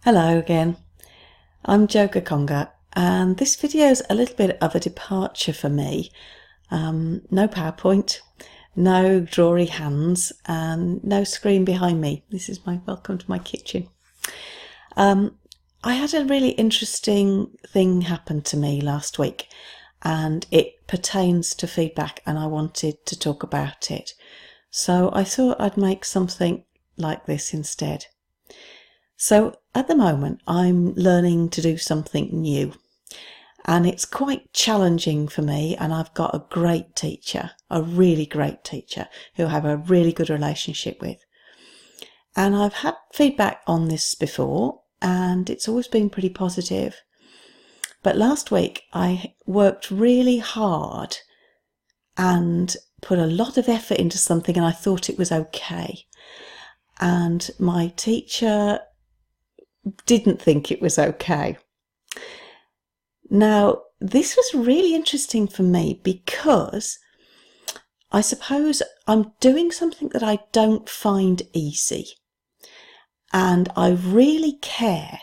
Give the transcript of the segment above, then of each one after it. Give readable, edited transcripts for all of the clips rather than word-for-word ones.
Hello again, I'm Joga Conga, and this video is a little bit of a departure for me. No PowerPoint, no drawery hands, and no screen behind me. This is my welcome to my kitchen. I had a really interesting thing happen to me last week, and it pertains to feedback, and I wanted to talk about it. So I thought I'd make something like this instead. So at the moment I'm learning to do something new, and it's quite challenging for me, and I've got a great teacher, a really great teacher who I have a really good relationship with. And I've had feedback on this before and it's always been pretty positive. But last week I worked really hard and put a lot of effort into something, and I thought it was okay. And my teacher didn't think it was okay. Now, this was really interesting for me because I suppose I'm doing something that I don't find easy, and I really care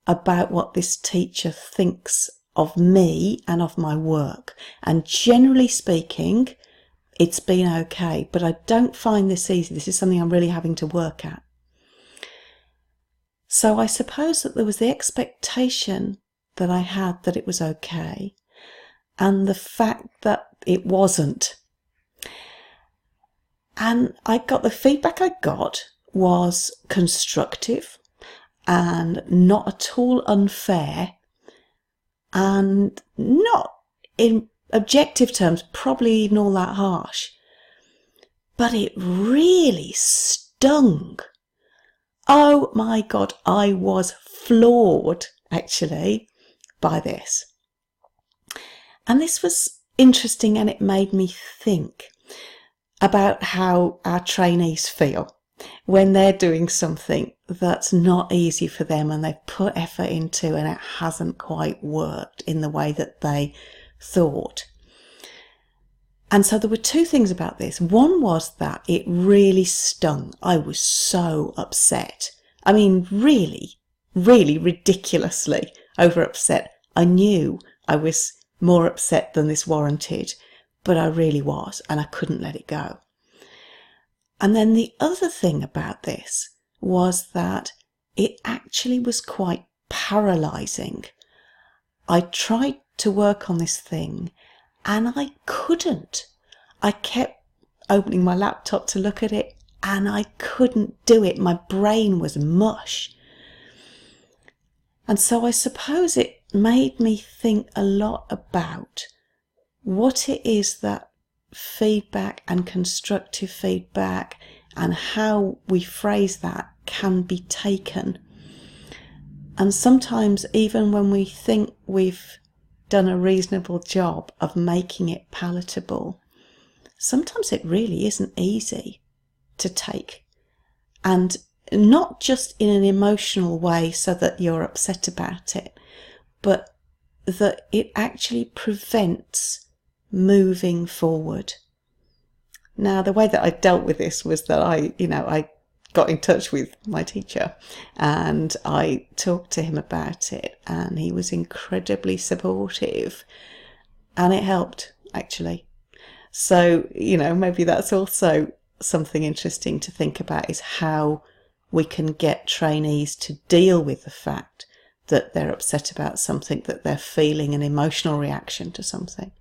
about what this teacher thinks of me and of my work, and generally speaking it's been okay, but I don't find this easy. This is something I'm really having to work at. So I suppose that there was the expectation that I had that it was okay, and the fact that it wasn't. And the feedback I got was constructive and not at all unfair, and not in objective terms probably even all that harsh. But it really stung. Oh my God, I was floored actually by this. And this was interesting, and it made me think about how our trainees feel when they're doing something that's not easy for them and they've put effort into and it hasn't quite worked in the way that they thought. And so there were two things about this. One was that it really stung. I was so upset. I mean, really, really ridiculously over upset. I knew I was more upset than this warranted, but I really was, and I couldn't let it go. And then the other thing about this was that it actually was quite paralysing. I tried to work on this thing and I couldn't. I kept opening my laptop to look at it and I couldn't do it. My brain was mush. And so I suppose it made me think a lot about what it is that feedback and constructive feedback and how we phrase that can be taken. And sometimes even when we think we've done a reasonable job of making it palatable, sometimes it really isn't easy to take, and not just in an emotional way so that you're upset about it, but that it actually prevents moving forward. Now, the way that I dealt with this was that I got in touch with my teacher and I talked to him about it, and he was incredibly supportive, and it helped actually. So, maybe that's also something interesting to think about, is how we can get trainees to deal with the fact that they're upset about something, that they're feeling an emotional reaction to something.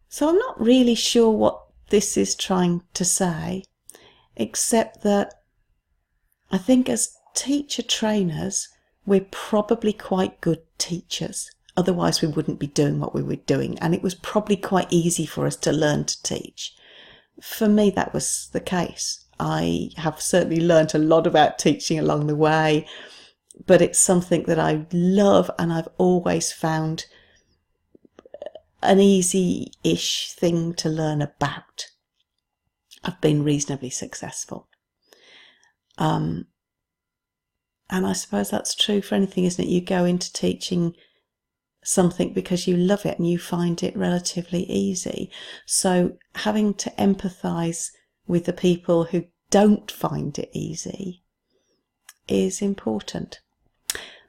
So I'm not really sure what this is trying to say, except that I think as teacher trainers, we're probably quite good teachers. Otherwise we wouldn't be doing what we were doing, and it was probably quite easy for us to learn to teach. For me, that was the case. I have certainly learnt a lot about teaching along the way, but it's something that I love, and I've always found an easy-ish thing to learn about. I've been reasonably successful. And I suppose that's true for anything, isn't it? You go into teaching something because you love it and you find it relatively easy. So having to empathise with the people who don't find it easy is important.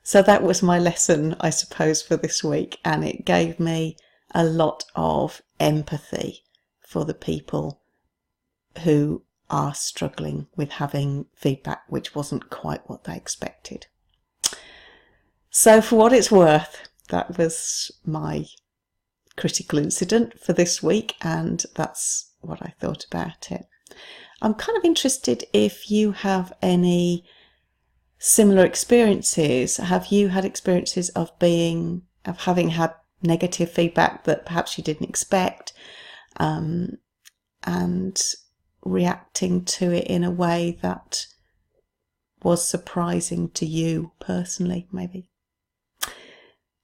So that was my lesson, I suppose, for this week, and it gave me a lot of empathy for the people who are struggling with having feedback which wasn't quite what they expected. So for what it's worth, that was my critical incident for this week, and that's what I thought about it. I'm kind of interested if you have any similar experiences. Have you had experiences of having had negative feedback that perhaps you didn't expect, and reacting to it in a way that was surprising to you personally, maybe?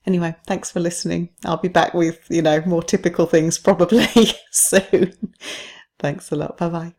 Anyway, thanks for listening. I'll be back with, more typical things probably soon. Thanks a lot. Bye-bye.